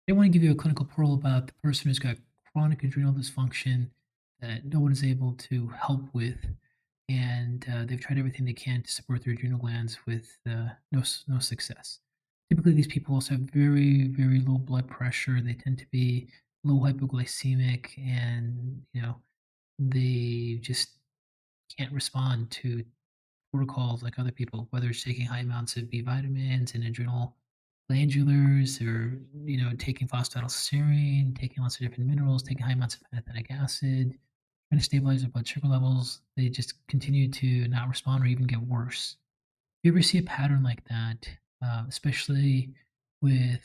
They want to give you a clinical pearl about the person who's got chronic adrenal dysfunction that no one is able to help with, and they've tried everything they can to support their adrenal glands with no success. Typically, these people also have very low blood pressure. They tend to be low hypoglycemic, and they just can't respond to protocols like other people, whether it's taking high amounts of B vitamins and adrenal glandulars or, taking phosphatidylserine, taking lots of different minerals, taking high amounts of pantothenic acid, trying to stabilize their blood sugar levels. They just continue to not respond or even get worse. If you ever see a pattern like that, especially with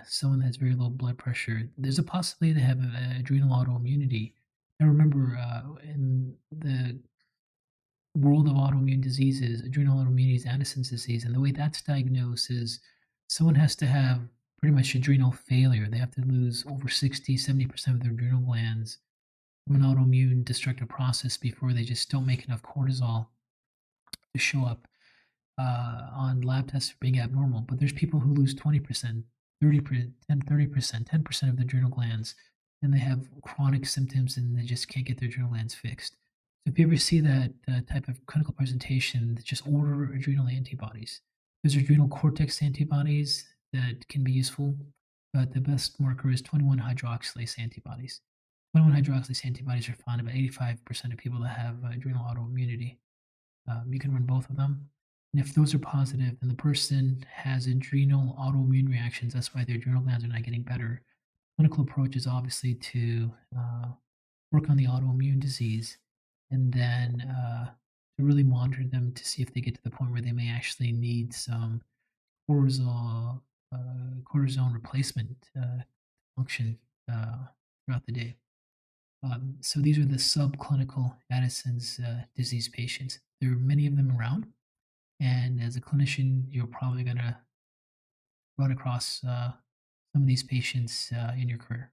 someone that has very low blood pressure, there's a possibility they have adrenal autoimmunity. I remember in the world of autoimmune diseases, adrenal autoimmunity is Addison's disease, and the way that's diagnosed is someone has to have pretty much adrenal failure. They have to lose over 60, 70% of their adrenal glands from an autoimmune destructive process before they just don't make enough cortisol to show up on lab tests for being abnormal. But there's people who lose 20%, 30%, 30%, 10% of the adrenal glands, and they have chronic symptoms and they just can't get their adrenal glands fixed. So if you ever see that type of clinical presentation, just order adrenal antibodies. There's adrenal cortex antibodies that can be useful, but the best marker is 21 hydroxylase antibodies. 21 hydroxylase antibodies are found in about 85% of people that have adrenal autoimmunity. You can run both of them. And if those are positive, then the person has adrenal autoimmune reactions. That's why their adrenal glands are not getting better. Clinical approach is obviously to work on the autoimmune disease and then to really monitor them to see if they get to the point where they may actually need some cortisol, cortisone replacement function throughout the day. So these are the subclinical Addison's disease patients. There are many of them around, and as a clinician, you're probably going to run across some of these patients in your career.